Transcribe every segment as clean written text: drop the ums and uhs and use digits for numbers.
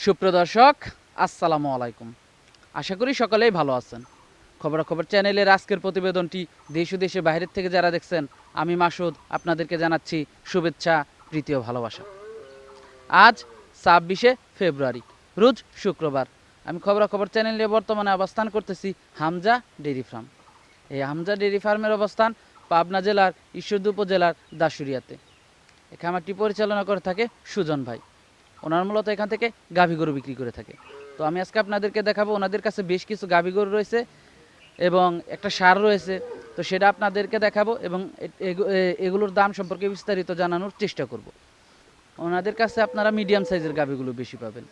সুপ্রদর্শক আসসালামু আলাইকুম। আশা করি সকলেই ভালো আছেন। খবরাখবর চ্যানেলের আজকের প্রতিবেদনটি দেশ ও দেশের বাইরের থেকে যারা দেখছেন, আমি মাসুদ আপনাদেরকে জানাচ্ছি শুভেচ্ছা, প্রীতি ও ভালোবাসা। আজ ২৬শে ফেব্রুয়ারি, রোজ শুক্রবার। আমি খবরাখবর চ্যানেলে বর্তমানে অবস্থান করতেছি হামজা ডেইরি ফার্ম। এই হামজা ডেইরি ফার্মের অবস্থান পাবনা জেলার ঈশ্বরদী উপজেলার দাসুরিয়াতে। এই খামারটি পরিচালনা করে থাকে সুজন ভাই। ওনার মূলত এখান থেকে গাভী গরু বিক্রি করে থাকে। তো আমি আজকে আপনাদেরকে দেখাবো, ওনাদের কাছে বেশ কিছু গাভী গরু রয়েছে এবং একটা সার রয়েছে। তো সেটা আপনাদেরকে দেখাবো এবং এগুলোর দাম সম্পর্কে বিস্তারিত জানানোর চেষ্টা করব। ওনাদের কাছে আপনারা মিডিয়াম সাইজের গাভীগুলো বেশি পাবেন।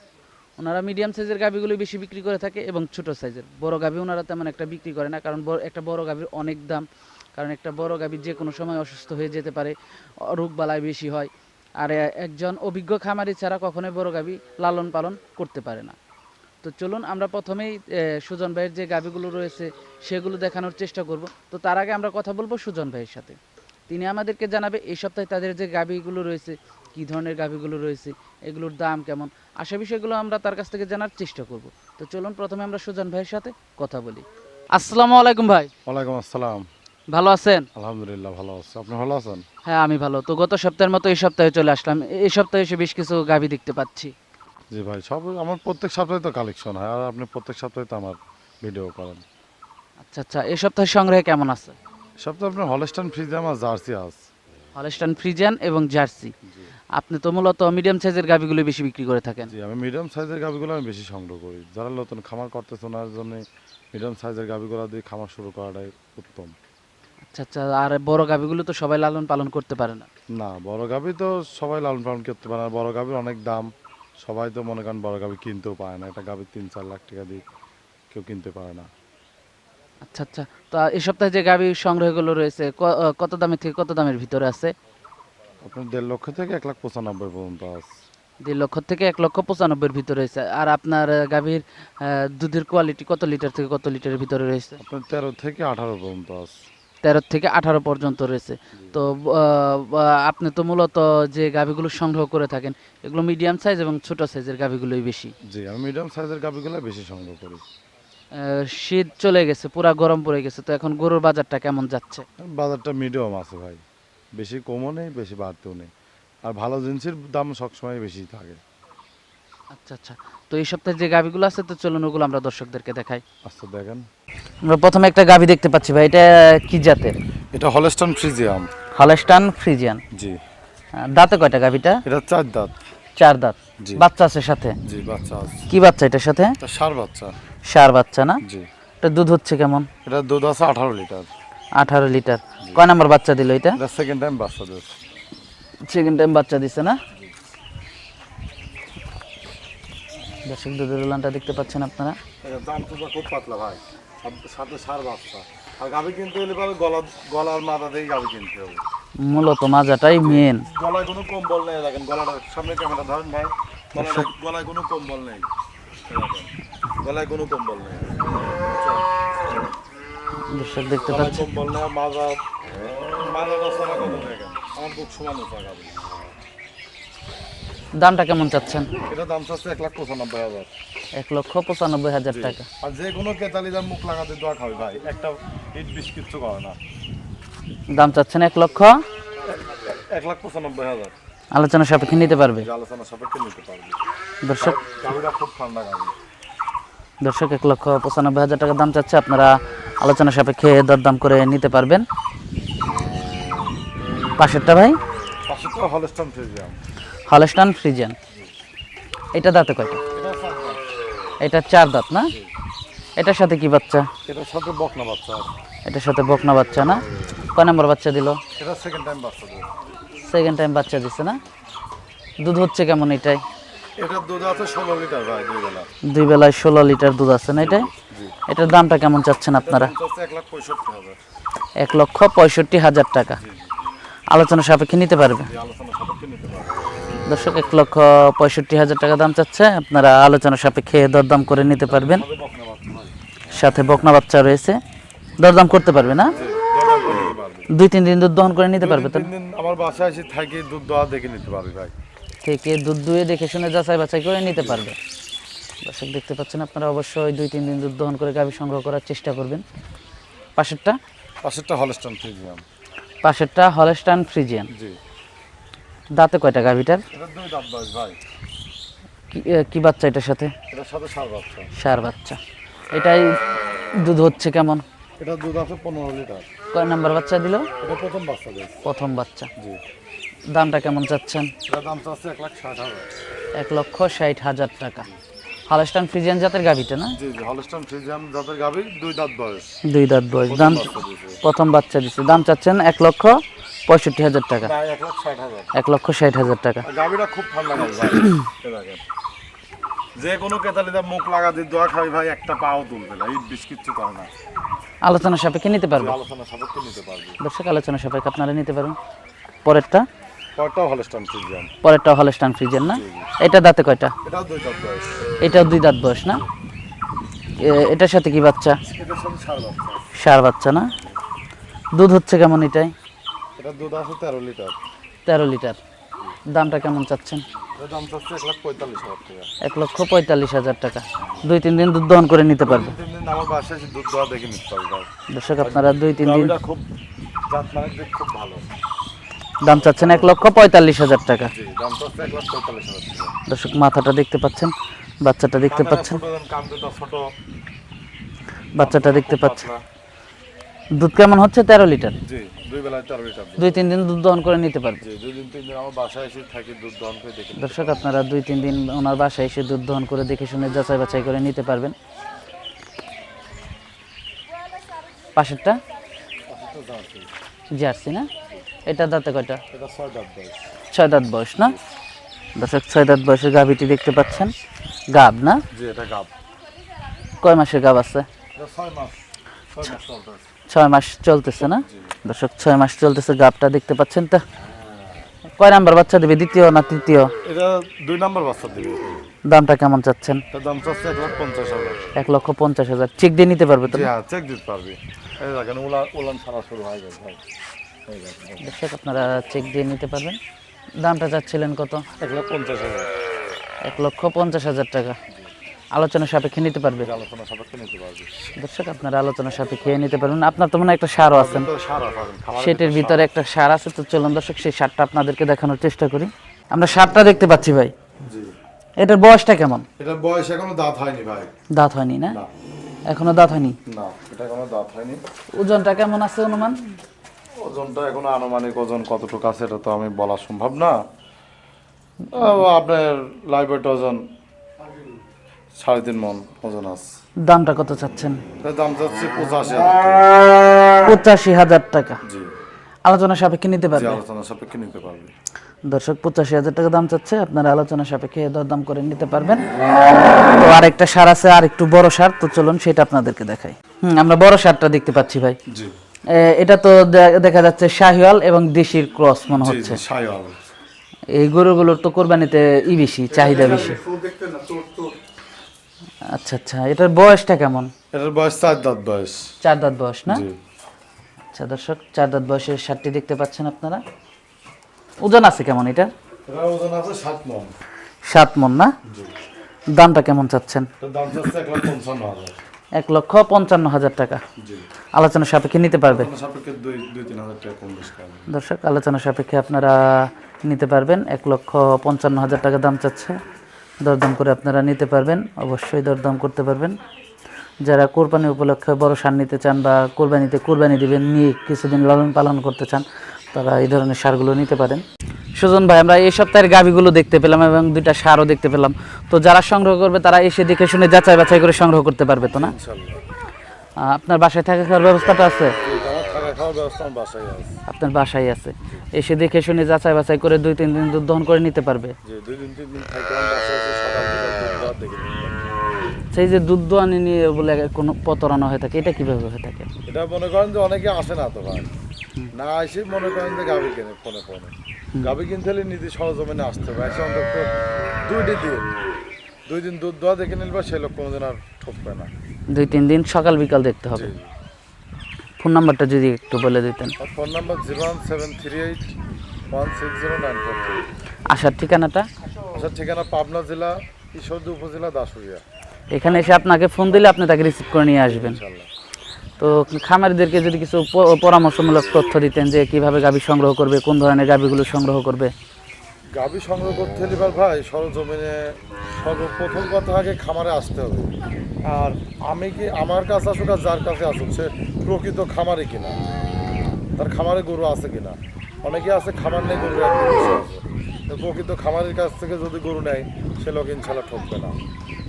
ওনারা মিডিয়াম সাইজের গাভীগুলো বেশি বিক্রি করে থাকে এবং ছোট সাইজের বড় গাভী ওনারা তেমন একটা বিক্রি করে না, কারণ একটা বড় গাভীর অনেক দাম। কারণ একটা বড় গাভী যে কোনো সময় অসুস্থ হয়ে যেতে পারে, রোগবালাই বেশি হয়। আর একজন অভিজ্ঞ খামারি ছাড়া কখনোই বড় গাভী লালন পালন করতে পারে না। তো চলুন আমরা প্রথমেই সুজন ভাইয়ের যে গাভীগুলো রয়েছে সেগুলো দেখানোর চেষ্টা করব। তো তার আগে আমরা কথা বলবো সুজন ভাইয়ের সাথে। তিনি আমাদেরকে জানাবে এই সপ্তাহে তাদের যে গাভীগুলো রয়েছে, কী ধরনের গাভীগুলো রয়েছে, এগুলোর দাম কেমন, আশা বিষয়গুলো আমরা তার কাছ থেকে জানার চেষ্টা করব। তো চলুন প্রথমে আমরা সুজন ভাইয়ের সাথে কথা বলি। আসসালামু আলাইকুম ভাই। ওয়ালাইকুম আসসালাম। ভালো আছেন? আলহামদুলিল্লাহ ভালো আছি। আপনি ভালো আছেন? হ্যাঁ আমি ভালো। তো গত সপ্তাহের মতো এই সপ্তাহে চলে আসলাম। এই সপ্তাহে এসে বেশ কিছু গাভী দেখতে পাচ্ছি। জি ভাই, সব আমার প্রত্যেক সপ্তাহে তো কালেকশন হয়, আর আপনি প্রত্যেক সপ্তাহে তো আমার ভিডিও করেন। আচ্ছা আচ্ছা, এই সপ্তাহের সংগ্রহে কেমন আছে? সপ্তাহে আপনার হলস্টাইন ফ্রিজিয়ান আর জার্সি আছে। হলস্টাইন ফ্রিজিয়ান এবং জার্সি। জি আপনি তো মূলত মিডিয়াম সাইজের গাভীগুলো বেশি বিক্রি করে থাকেন। জি, আমি মিডিয়াম সাইজের গাভিগুলো আমি বেশি সংগ্রহ করি। যারা নতুন খামার করতেছে ওনার জন্য মিডিয়াম সাইজের গাভিগুলো দিয়ে খামার শুরু করাটাই উত্তম। আচ্ছা আচ্ছা, আর বড় গাভীগুলো তো সবাই লালন পালন করতে পারে না। না, বড় গাভি তো সবাই লালন পালন করতে পারে না, বড় গাভির অনেক দাম। সবাই তো মনে করেন বড় গাভি কিনতেও পারে না, একটা গাভি ৩-৪ লাখ টাকা দিয়ে কেউ কিনতে পারে না। আচ্ছা আচ্ছা, তো এই সপ্তাহে যে গাভী সংগ্রহগুলো রয়েছে কত দামের থেকে কত দামের ভিতরে আছে? আপনার ১.৫ লক্ষ থেকে ১,৯৫,০০০ পর্যন্ত আছে। ১.৫ লক্ষ থেকে ১,৯৫,০০০-এর ভিতরে রয়েছে। আর আপনার গাভীর দুধের কোয়ালিটি কত লিটার থেকে কত লিটারের ভিতরে রয়েছে? আপনার ১৩ থেকে ১৮ পর্যন্ত আছে। ১৩ থেকে ১৮ পর্যন্ত রয়েছে। তো আপনি তো মূলত যে গাভীগুলো সংগ্রহ করে থাকেন এগুলো মিডিয়াম সাইজ এবং ছোট সাইজের গাভীগুলোই বেশি। জি, আমি মিডিয়াম সাইজের গাভিগুলো বেশি সংগ্রহ করি। শীত চলে গেছে, পুরা গরম পড়ে গেছে, তো এখন গরুর বাজারটা কেমন যাচ্ছে? বাজারটা মিডিয়াম আছে ভাই, বেশি কমও নেই বেশি বাড়তেও নেই। আর ভালো জিনিসের দাম সবসময় বেশি থাকে। আচ্ছা আচ্ছা, তো এই সপ্তাহে যে গাভীগুলো আছে তো চলুন ওগুলো আমরা দর্শকদেরকে দেখাই। আচ্ছা দেখেন, আমরা প্রথমে একটা গাভী দেখতে পাচ্ছি ভাই, এটা কি জাতের? এটা হলস্টাইন ফ্রিজিয়াম। Holstein Friesian. জি, দাঁতে কয়টা গাভীটা? এটা ৪ দাঁত। 4 দাঁত। জি। বাচ্চা আছে সাথে? জি, বাচ্চা আছে। কি বাচ্চা এটার সাথে? এটা ষাঁড় বাচ্চা। ষাঁড় বাচ্চা না? জি। এটা দুধ হচ্ছে কেমন? এটা দুধ আছে ১৮ লিটার। 18 লিটার। কয় নাম্বার বাচ্চা দিল এটা? এটা সেকেন্ড টাইম বাচ্চা দেয়। সেকেন্ড টাইম বাচ্চা দিছে না? দর্শক দুধের উলানটা দেখতে পাচ্ছেন আপনারা। এটা দাম তো খুব পাতলা ভাই, সাথে ষাঁড় বাচ্চা। আর গাভি কিনতে হলে পরে গলার মাথা দিয়ে গাভি কিনতে হবে। মূলত মাজাটাই মেন। গলায় কোনো কম্বল নেই, দেখেন গলাটা সামনে ক্যামেরা ধরেন ভাই, গলায় কোনো কম্বল নেই, গলায় কোনো কম্বল নেই, দর্শক দেখতে গলায় পাচ্ছেন। কম্বল নেই। মাজা রাস্তা কত দেখেন, আমার বুক সমান টাকা। দামটা কেমন চাচ্ছেন? এটা দাম চাচ্ছে ১,৯৫,০০০। ১,৯৫,০০০ টাকা। আর যে কোনো কেতালিদার মুখ লাগাতে দোয়া খাবে ভাই, একটা ইট বিষ কিচ্ছু করে না। দাম চাচ্ছেন ১ লক্ষ? ১,৯৫,০০০। আলোচনা সাপেক্ষে নিতে পারবে। আলোচনা সাপেক্ষে নিতে পারবে। দর্শক গাভিটা খুব ঠান্ডা গাভি। দর্শক ১,৯৫,০০০ টাকা দাম চাচ্ছে, আপনারা আলোচনা সাপেক্ষে দরদাম করে নিতে পারবেন। পাশেরটা ভাই? পাশে তো হলস্টাইন ফ্রিজিয়াম। Holstein Friesian. এটা দাঁতে কয়টা? এটা ৪ দাঁত। এটা 4 দাঁত না? এটার সাথে কি বাচ্চা? এটার সাথে বকনা বাচ্চা আছে। এটার সাথে বকনা বাচ্চা না? কয় নম্বর বাচ্চা দিল? এটা সেকেন্ড টাইম বাচ্চা দেয়। সেকেন্ড টাইম বাচ্চা দিচ্ছে না? দুধ হচ্ছে কেমন এটাই? এটার দুধ আছে ১৬ লিটার ভাই, ২ বেলা। 2 বেলায় 16 লিটার দুধ আছে না এটাই? জি। এটার দামটা কেমন চাচ্ছেন আপনারা? ১,৬৫,০০০। ১,৬৫,০০০ টাকা। আলোচনা সাপেক্ষে নিতে পারবে। এই আলোচনা সাপেক্ষে নিতে পারবে। দর্শক ১,৬৫,০০০ টাকা দাম চাচ্ছে, আপনারা আলোচনা সাপেক্ষে দরদাম করে নিতে পারবেন। সাথে বকনা বাচ্চা ভাই। সাথে বকনা বাচ্চা রয়েছে, দরদাম করতে পারবে না? জি, দরদাম করে নিতে পারবে। 2-3 দিন দুধ দহন করে নিতে পারবে তো? ২-৩ দিন আমার বাসায় এসে থাকি দুধ দোয়া দেখে নিতে পারবে ভাই। থেকে দুধ দুয়ে দেখে শুনে যাচাই বাছাই করে নিতে পারবে। দর্শক দেখতে পাচ্ছেন আপনারা অবশ্যই 2-3 দিন দুধ দহন করে গাভী সংগ্রহ করার চেষ্টা করবেন। পাশেরটা হলস্টাইন ফ্রিজিয়ান। পাশেরটা হলস্টাইন ফ্রিজিয়ান। জি। দাঁতে কয়টা গাভীটার? এটা দুই দাঁত বয়স ভাই। কি বাচ্চা এটার সাথে? এটার সাথে ষাঁড় বাচ্চা। ষাঁড় বাচ্চা। এটাই দুধ হচ্ছে কেমন? এটা দুধ আছে 15 লিটার। কয় নাম্বার বাচ্চা দিল? এটা প্রথম বাচ্চা দিয়েছে। প্রথম বাচ্চা। জি। দামটা কেমন চাচ্ছেন? এটার দাম চাচ্ছে 1,60,000। 1,60,000 টাকা। হলস্টাইন ফ্রিজিয়ান জাতের গাভীটা না? জি জি, হলস্টাইন ফ্রিজিয়ান জাতের গাভী, দুই দাঁত বয়স। দুই দাঁত বয়স। দাম প্রথম বাচ্চা দিচ্ছে। দাম চাচ্ছেন 1,65,000 টাকা। না, 1,60,000। 1,60,000 টাকা। গাভীটা খুব ঠান্ডা গাভী ভাই। যে কোনো কেতালিতে মুখ লাগা দিয়ে দোয়া খাবি ভাই, একটা পাও তুলবে না, ইট বিস্কিট কিছু করে না। আলোচনা সাপেক্ষে নিতে পারবে। আলোচনা সাপেক্ষে নিতে পারবে। দর্শক আলোচনা সাপেক্ষে আপনারা নিতে পারবেন। পরেরটা হলস্টাইন ফ্রিজিয়ান। হলস্টাইন ফ্রিজিয়ান না? এটা দাঁতে কয়টা? এটাও দুই দাঁত বয়স। এটাও দুই দাঁত বয়স না? এটার সাথে কি বাচ্চা? এটার সাথে ষাঁড় বাচ্চা। ষাঁড় বাচ্চা না? দুধ হচ্ছে কেমন এটাই? এটা দুধ আছে 13 লিটার। 13 লিটার। দামটা কেমন চাচ্ছেন? এটার দাম চাচ্ছে 1,45,000 টাকা। 1,45,000 টাকা। 2-3 দিন দুধ দহন করে নিতে পারবে। 3 দিন আমার বাসায় এসে দুধ দোয়া দেখে নিতে পারবে ভাই। দর্শক আপনারা 2-3 দিন। গাভীটা খুব জাত মানে দিক খুব ভালো। দাম চাচ্ছেন 1,45,000 টাকা। জি, দাম চাচ্ছে 1,45,000 টাকা। দর্শক মাথাটা দেখতে পাচ্ছেন, বাচ্চাটা দেখতে পাচ্ছেন, কান দুটো ছোট, বাচ্চাটা দেখতে পাচ্ছেন। পাতলা। দুধ কেমন হচ্ছে? 13 লিটার। জি, দুই বেলায় 13 লিটার দুধ। 2-3 দিন দুধ দহন করে নিতে পারবে। জি, 2 দিন 3 দিন আমার বাসায় এসে থাকি দুধ দহন করে দেখে নিতে দর্শক আপনারা 2-3 দিন ওনার বাসায় এসে দুধ দহন করে দেখে শুনে যাচাই বাছাই করে নিতে পারবেন। পাশেরটা পারবে। জার্সি না? এটা দাঁতে কয়টা? এটা 6 দাঁত বয়স। 6 দাঁত বয়স না? দর্শক 6 দাঁত বয়সের গাভীটি দেখতে পাচ্ছেন। গাব না? জি, এটা গাব। কয় মাসের গাব আছে? এটা 6 মাস। 6 মাস চলতেছে। 6 মাস চলতেছে না? দর্শক 6 মাস চলতেছে। গাবটা দেখতে পাচ্ছেন। তা কয় নাম্বার বাচ্চা দেবে? দ্বিতীয় না তৃতীয়? এটা 2 নাম্বার বাচ্চা দিবে। দামটা কেমন চাচ্ছেন? এটার দাম চাচ্ছে 1,50,000। 1,50,000। চেক দিয়ে নিতে পারবে তো? জি হ্যাঁ, চেক দিতে পারবে। এই দেখেন উলান ছাড়া শুরু হয়ে গেছে ভাই। হয়ে গেছে। দর্শক আপনারা চেক দিয়ে নিতে পারবেন। দামটা চাচ্ছিলেন কত? 1,50,000। 1,50,000 টাকা। আলোচনা সাপেক্ষে নিতে পারবে। আলোচনা সাপেক্ষে নিতে পারবে। দর্শক আপনারা আলোচনা সাপেক্ষে নিতে পারবেন। আপনার তো মনে হয় একটা সারও আছেন, তো সারা পাবেন। খাবার সেটের ভিতরে একটা সার আছে। তো চলুন দর্শক সেই সারটা আপনাদেরকে দেখানোর চেষ্টা করি। আমরা সারটা দেখতে পাচ্ছি ভাই। জি। এটার বয়সটা কেমন? এটার বয়স এখনো দাঁত হয়নি ভাই। দাঁত হয়নি না? না। এখনো দাঁত হয়নি। না, এটা এখনো দাঁত হয়নি। ওজনটা কেমন আছে অনুমান? ওজনটা এখনো আনুমানিক ওজন কতটুকু আছে এটা তো আমি বলা সম্ভব না। আপনার লাইভ ওয়েট ওজন 3.5 মণ ওজন আছে। দামটা কত চাচ্ছেন? এটার দাম যাচ্ছে 85,000 টাকা। 85,000 টাকা। জি। আলোচনা সাপেক্ষে নিতে জি, পারবে। আলোচনা সাপেক্ষে নিতে পারবে। দর্শক 85,000 টাকা দাম চাচ্ছে। আপনারা আলোচনা সাপেক্ষে দরদাম করে নিতে পারবেন। তো আরেকটা সার আছে, আর একটু বড় সার। তো চলুন সেটা আপনাদেরকে দেখাই। আমরা বড় সারটা দেখতে পাচ্ছি ভাই। জি। এটা তো দেখা যাচ্ছে শাহিওয়াল এবং দেশির ক্রস মনে হচ্ছে। জি, শাহিওয়াল। এই গরুগুলোর তো কোরবানিতে বেশি চাহিদা বেশি। আচ্ছা আচ্ছা, এটার বয়সটা কেমন? এটার বয়স 4 দাঁত বয়স। 4 দাঁত বয়স না? জি। আচ্ছা দর্শক 4 দাঁত বয়সের সারটি দেখতে পাচ্ছেন আপনারা। ওজন আছে কেমন এটা? এটার ওজন আছে 7 মণ। 7 মণ না? জি। দামটা কেমন চাচ্ছেন? এটার দাম চাচ্ছে 1,55,000। 1,55,000 টাকা। জি। আলোচনা সাপেক্ষে নিতে পারবে। আলোচনা সাপেক্ষে 2-3 হাজার টাকা কম বেশি করবে। দর্শক আলোচনা সাপেক্ষে আপনারা নিতে পারবেন। 1,55,000 টাকা দাম চাচ্ছে। দরদাম করে আপনারা নিতে পারবেন। অবশ্যই দরদাম করতে পারবেন। যারা কোরবানি উপলক্ষে বড় সার নিতে চান বা কোরবানি দিবেন, নিয়ে কিছুদিন লালন পালন করতে চান, তারা এই ধরনের সারগুলো নিতে পারেন। সুজন ভাই, আমরা এই সপ্তাহের গাভীগুলো দেখতে পেলাম এবং 2টা সারও দেখতে পেলাম। তো যারা সংগ্রহ করবে তারা এসে দেখে শুনে যাচাই বাছাই করে সংগ্রহ করতে পারবে তো না? ইনশাআল্লাহ। আপনার বাসায় থাকা খাওয়ার ব্যবস্থাটা আছে? আমার থাকা খাওয়ার ব্যবস্থা আমার বাসায় আছে। আপনার বাসায় আছে। এসে দেখে শুনে যাচাই বাছাই করে 2-3 দিন দুধ দহন করে নিতে পারবে। যে 2-3 দিন থাকলে আমার বাসায় এসে সকাল বিকাল দুধ দোয়া দেখে নিতে পারবে। সেই যে দুধ দোয়ানি নিয়ে বলে কোনো প্রতারণা হয়ে থাকে, এটা কিভাবে হয়ে থাকে? এটা মনে করেন যে অনেকে আসে না তো ভাই, না এসে মনে করেন যে গাভি কেনে ফোনে গাভি কিনতে হলে নিজে সরজমিনে আসতে হবে। এসে অন্তত 2 দিন দুধ দোয়া দেখে নিলে সেই লোক কোনোদিন আর ঠকবে না। 2-3 দিন সকাল বিকাল দেখতে হবে। জি। ফোন নাম্বারটা যদি একটু বলে দিতেন। আর ফোন নাম্বার 01738 160 943। আসার ঠিকানাটা? আসার ঠিকানা পাবনা জেলা ঈশ্বরদী উপজেলা দাসুরিয়া। এখানে এসে আপনাকে ফোন দিলে আপনি তাকে রিসিভ করে নিয়ে আসবেন। ইনশাল্লাহ। তো খামারিদেরকে যদি কিছু পরামর্শমূলক তথ্য দিতেন যে কিভাবে গাভী সংগ্রহ করবে, কোন ধরনের গাভীগুলো সংগ্রহ করবে। গাভী সংগ্রহ করতে হলে এবার ভাই সরজমিনে সর্বপ্রথম কথা আগে খামারে আসতে হবে। আর আমি কি আমার কাছে আসুক আর যার কাছে আসুক সে প্রকৃত খামারে কিনা, তার খামারে গরু আছে কিনা। অনেকে আছে খামার নেই, গরু একদম বেশি আছে। তো প্রকৃত খামারের কাছ থেকে যদি গরু নেয় সে লোক ইনশাল্লাহ ঠকবে না।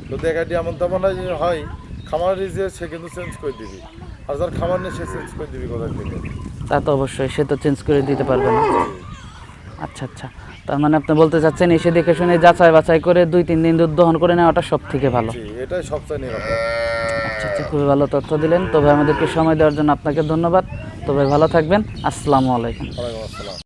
তো দেখাটি এমন তেমন হয় খামারে যে সে কিন্তু চেঞ্জ করে দিবি, আর যার খামার নেই সে চেঞ্জ করে দিবি কোথায় থেকে। তা তো অবশ্যই, সে তো চেঞ্জ করে দিতে পারবে না। আচ্ছা আচ্ছা, তার মানে আপনি বলতে চাচ্ছেন এসে দেখে শুনে যাচাই বাছাই করে 2-3 দিন দুধ দহন করে নেওয়াটা সব থেকে ভালো। জি, এটাই সবচেয়ে নিরাপদ। আচ্ছা আচ্ছা, খুবই ভালো তথ্য দিলেন। তবে আমাদেরকে সময় দেওয়ার জন্য আপনাকে ধন্যবাদ। তবে ভালো থাকবেন। আসসালামু আলাইকুম। ওয়ালাইকুম আসসালাম।